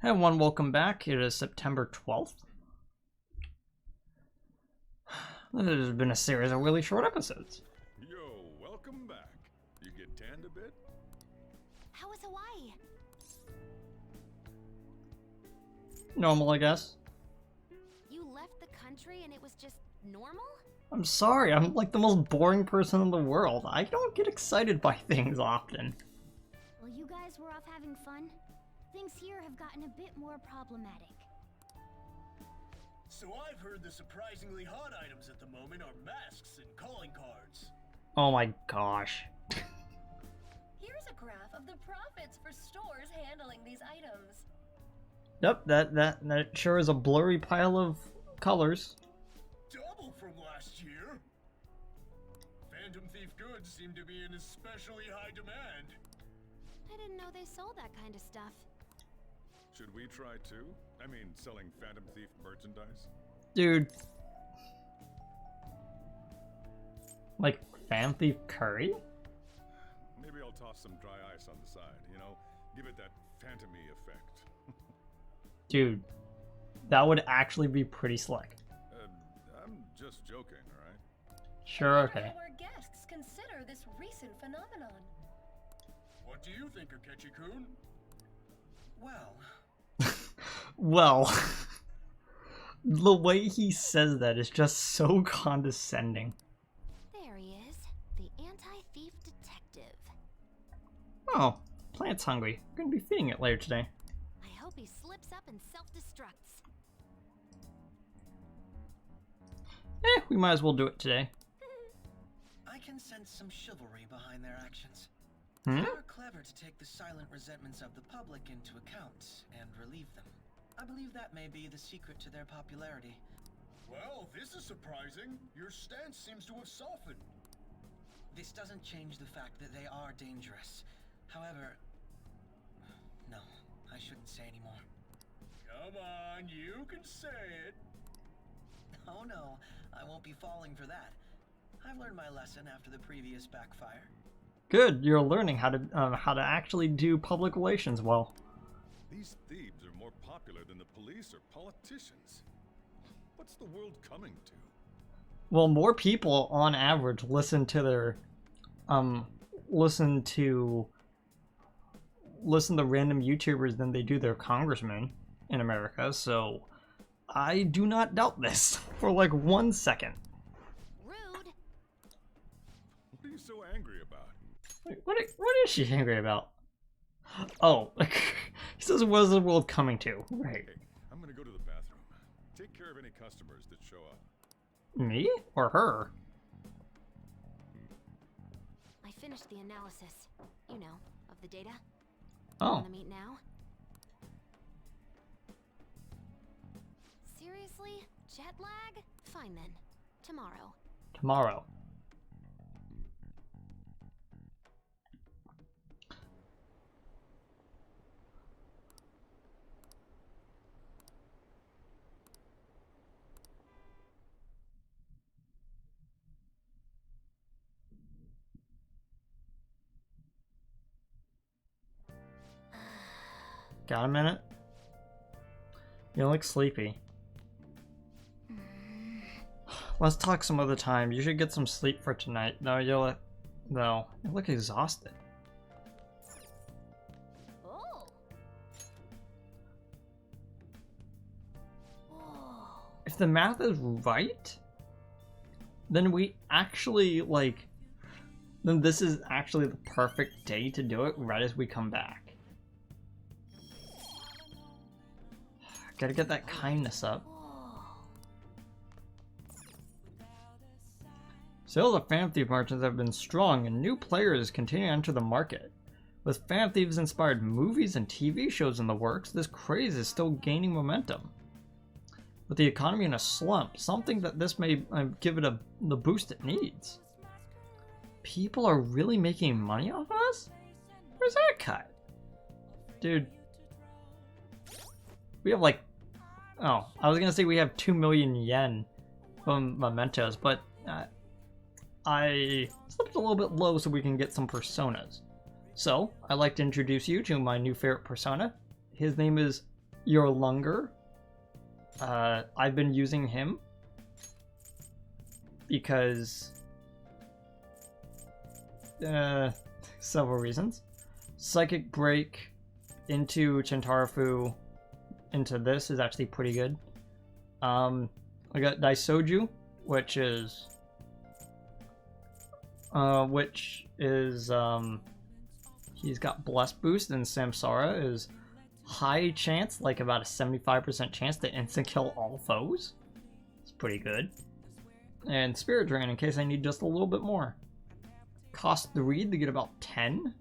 Hey everyone, welcome back. It is September 12th. There's been a series of really short episodes. Yo, welcome back. You get tanned a bit? How was Hawaii? Normal, I guess. You left the country and it was just normal? I'm sorry, I'm like the most boring person in the world. I don't get excited by things often. Well, you guys were off having fun. Things here have gotten a bit more problematic. So I've heard the surprisingly hot items at the moment are masks and calling cards. Oh my gosh. Here's a graph of the profits for stores handling these items. Yep, that sure is a blurry pile of colors. Double from last year. Phantom Thief goods seem to be in especially high demand. I didn't know they sold that kind of stuff. Should we try too? I mean, selling Phantom Thief merchandise? Dude. Like Phantom Thief curry? Maybe I'll toss some dry ice on the side, you know? Give it that phantom-y effect. Dude, that would actually be pretty slick. I'm just joking, alright? Sure, okay. How our guests consider this recent phenomenon. What do you think, Akechi-kun? Well, Well, the way he says that is just so condescending. There he is, the anti-thief detective. Oh, Plant's hungry. We're gonna be feeding it later today. I hope he slips up and self-destructs. We might as well do it today. I can sense some chivalry behind their actions. Hmm? They are clever to take the silent resentments of the public into account and relieve them. I believe that may be the secret to their popularity. well, this is surprising. Your stance seems to have softened. This doesn't change the fact that they are dangerous. However, no, I shouldn't say anymore. Come on, you can say it. Oh no, I won't be falling for that. I've learned my lesson after the previous backfire. Good, you're learning how to actually do public relations well. These thieves are more popular than the police or politicians. What's the world coming to? Well, more people on average listen to their listen to random YouTubers than they do their congressmen in America, so I do not doubt this for like 1 second. Rude. What are you so angry about? Wait, what is she angry about? Oh, he says, what is the world coming to? Right. Hey, I'm gonna go to the bathroom. Take care of any customers that show up. Me? Or her? I finished the analysis, you know, of the data. Oh. Wanna meet now? Seriously? Jet lag? Fine then. Tomorrow. Tomorrow. Got a minute? You look sleepy. Let's talk some other time. You should get some sleep for tonight. No, you look exhausted. Oh. Whoa. If the math is right, then we actually then this is actually the perfect day to do it right as we come back. Gotta get that kindness up. Sales of Phantom Thief merchants have been strong and new players continue to enter the market. With Phantom Thieves inspired movies and TV shows in the works, this craze is still gaining momentum. With the economy in a slump, something that this may give it the boost it needs. People are really making money off of us? Where's that cut? Dude. We have like... Oh, I was gonna say we have 2 million yen from Mementos, but I slipped a little bit low so we can get some personas. So, I'd like to introduce you to my new favorite persona. His name is Yorlunger. I've been using him because several reasons. Psychic Break into Chintarafu into this is actually pretty good. I got Daisoju, which is he's got Bless Boost, and Samsara is high chance, like about a 75% chance to instant kill all foes. It's pretty good. And Spirit Drain in case I need just a little bit more. Cost 3 to get about 10.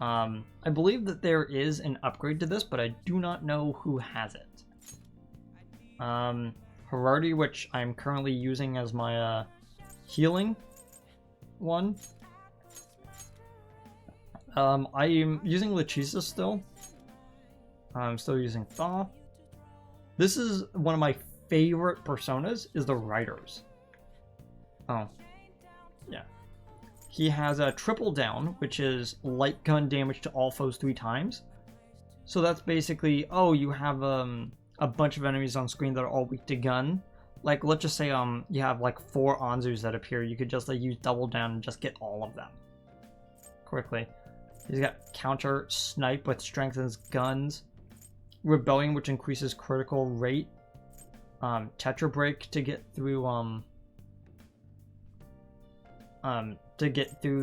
I believe that there is an upgrade to this, but I do not know who has it. Herardi, which I'm currently using as my healing one. I am using Lachesis still. I'm still using Thaw. This is one of my favorite personas, is the Riders. Oh. Yeah. He has a triple down, which is light gun damage to all foes 3 times. So that's basically, oh, you have a bunch of enemies on screen that are all weak to gun. Like, let's just say you have like 4 Anzus that appear. You could just like use double down and just get all of them quickly. He's got counter snipe, which strengthens guns. Rebellion, which increases critical rate. Tetra Break to get through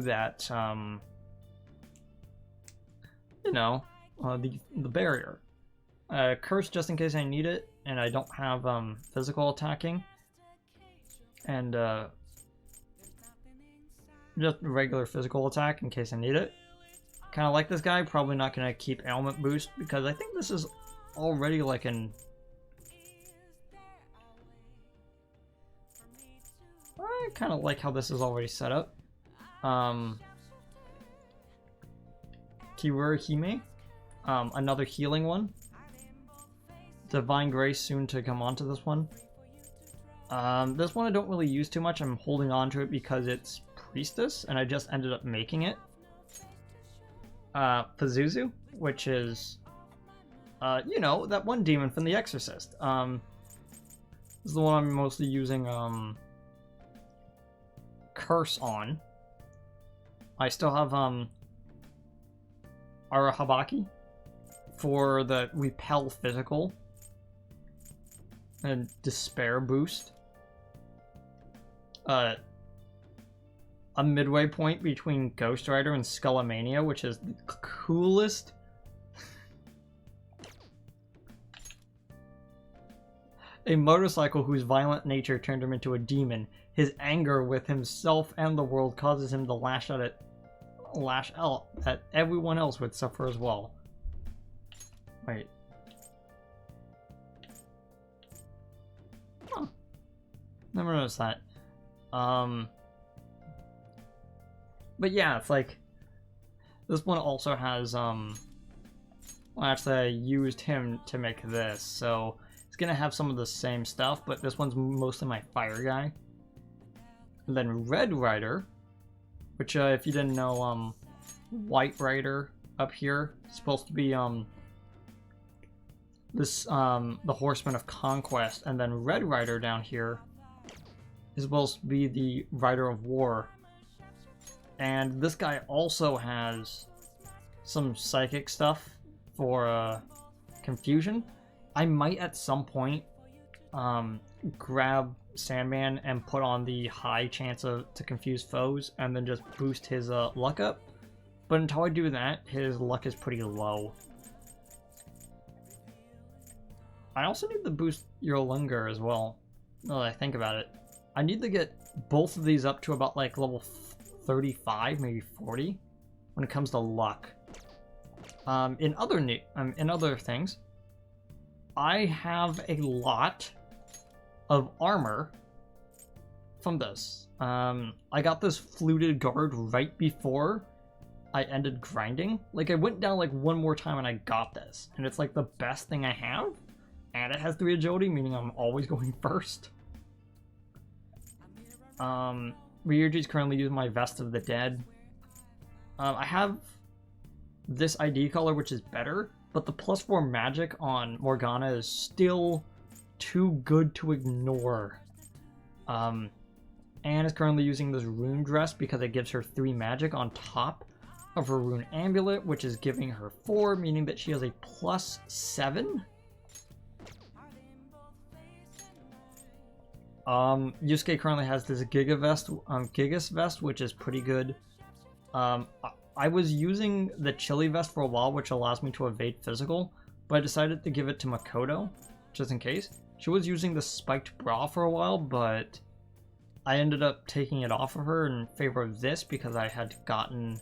that you know, the barrier. Curse just in case I need it and I don't have physical attacking, and just regular physical attack in case I need it. Kind of like this guy. Probably not gonna keep ailment boost because I think this is already like an, I kind of like how this is already set up. Kirura Hime, another healing one. Divine Grace soon to come onto this one. This one I don't really use too much. I'm holding on to it because it's Priestess, and I just ended up making it. Pazuzu, which is, you know, that one demon from The Exorcist. This is the one I'm mostly using, Curse on. I still have, Arahabaki for the Repel Physical and Despair boost. A midway point between Ghost Rider and Skullomania, which is the coolest. A motorcycle whose violent nature turned him into a demon. His anger with himself and the world causes him to lash out that everyone else would suffer as well. Wait. Huh. Never noticed that. But yeah, it's like, this one also has, well, actually I used him to make this, so it's gonna have some of the same stuff, but this one's mostly my fire guy. And then Red Rider, which, if you didn't know, White Rider up here is supposed to be, the Horseman of Conquest, and then Red Rider down here is supposed to be the Rider of War. And this guy also has some psychic stuff for confusion. I might at some point grab Sandman and put on the high chance to confuse foes and then just boost his luck up. But until I do that, his luck is pretty low. I also need to boost Yorlunger as well, now that I think about it. I need to get both of these up to about like level 35, maybe 40, when it comes to luck. In other things, I have a lot of armor from this. I got this fluted guard right before I ended grinding. Like, I went down like one more time and I got this, and it's like the best thing I have, and it has 3 agility, meaning I'm always going first. Ryuji's currently using my Vest of the Dead. I have this ID color, which is better, but the +4 magic on Morgana is still too good to ignore. Anne is currently using this rune dress because it gives her 3 magic on top of her rune amulet, which is giving her 4, meaning that she has a +7. Yusuke currently has this Gigas vest, which is pretty good. I was using the Chili vest for a while, which allows me to evade physical, but I decided to give it to Makoto, just in case. She was using the spiked bra for a while, but I ended up taking it off of her in favor of this because I had gotten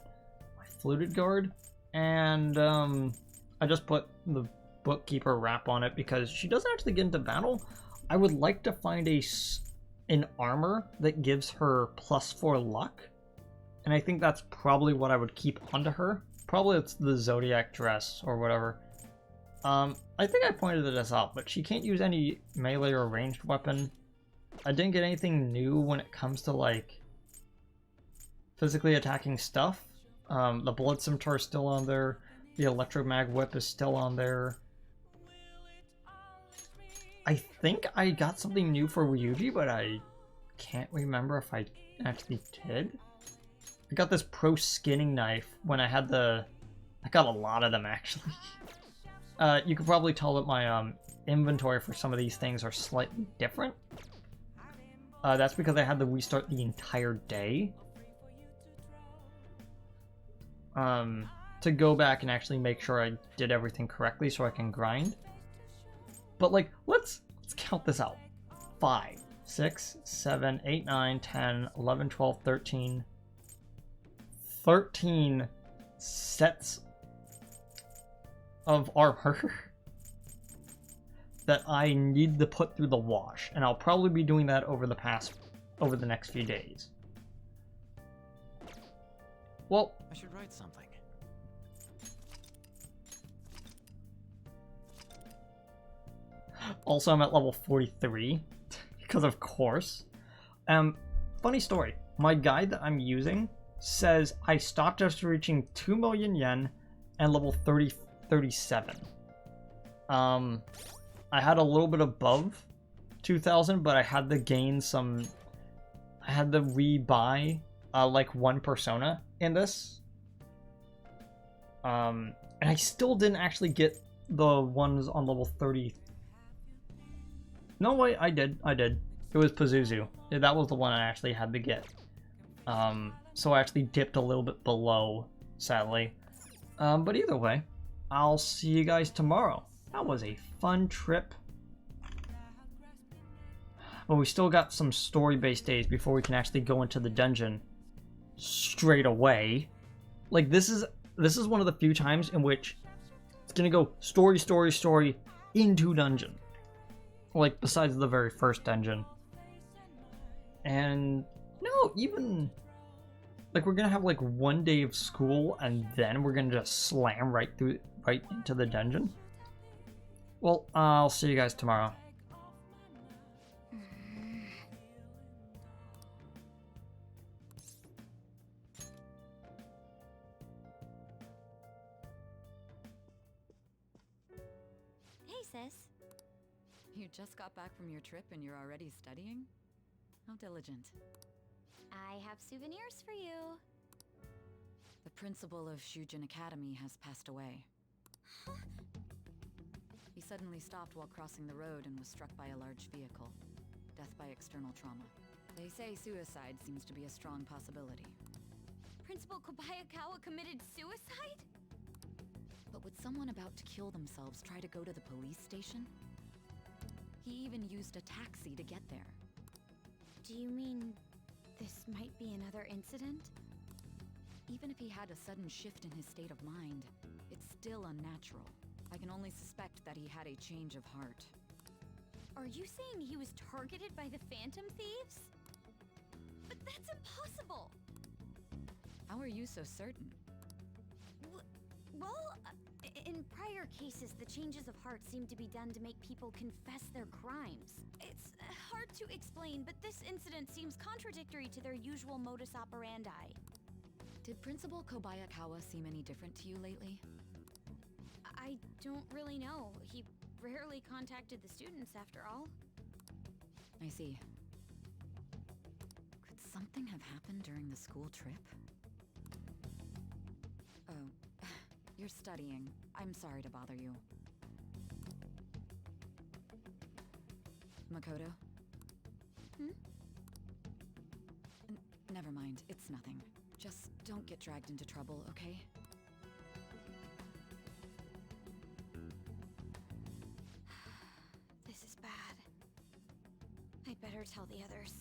my fluted guard, and I just put the bookkeeper wrap on it because she doesn't actually get into battle. I would like to find an armor that gives her +4 luck, and I think that's probably what I would keep onto her. Probably it's the Zodiac dress or whatever. I think I pointed this out, but she can't use any melee or ranged weapon. I didn't get anything new when it comes to like physically attacking stuff. The Blood Scimitar is still on there. The Electromag Whip is still on there. I think I got something new for Ryuji, but I can't remember if I actually did. I got this pro skinning knife when I had I got a lot of them actually. You could probably tell that my inventory for some of these things are slightly different. That's because I had to restart the entire day. To go back and actually make sure I did everything correctly so I can grind. But like, let's count this out. 5, 6, 7, 8, 9, 10, 11, 12, 13. 13 sets of armor that I need to put through the wash, and I'll probably be doing that over the next few days. Well, I should write something. Also, I'm at level 43 because of course. Funny story. My guide that I'm using says I stopped after reaching 2 million yen and level 37. I had a little bit above 2,000, but I had to gain some. I had to rebuy like one persona in this. And I still didn't actually get the ones on level 30. No, wait, I did. It was Pazuzu. Yeah, that was the one I actually had to get. So I actually dipped a little bit below, sadly. But either way, I'll see you guys tomorrow. That was a fun trip. But we still got some story-based days before we can actually go into the dungeon straight away. Like, this is one of the few times in which it's gonna go story into dungeon. Like, besides the very first dungeon. And no, even like we're gonna have like one day of school and then we're gonna just slam right into the dungeon. Well, I'll see you guys tomorrow. Hey, sis. You just got back from your trip and you're already studying? How diligent. I have souvenirs for you. The principal of Shujin Academy has passed away. He suddenly stopped while crossing the road and was struck by a large vehicle. Death by external trauma. They say suicide seems to be a strong possibility. Principal Kobayakawa committed suicide? But would someone about to kill themselves try to go to the police station? He even used a taxi to get there. Do you mean this might be another incident? Even if he had a sudden shift in his state of mind, it's still unnatural. I can only suspect that he had a change of heart. Are you saying he was targeted by the Phantom Thieves? But that's impossible! How are you so certain? Well, in prior cases, the changes of heart seem to be done to make people confess their crimes. It's hard to explain, but this incident seems contradictory to their usual modus operandi. Did Principal Kobayakawa seem any different to you lately? I don't really know. He rarely contacted the students after all. I see. Could something have happened during the school trip? Oh, you're studying. I'm sorry to bother you. Makoto? Never mind, it's nothing. Just don't get dragged into trouble, okay? This is bad. I'd better tell the others.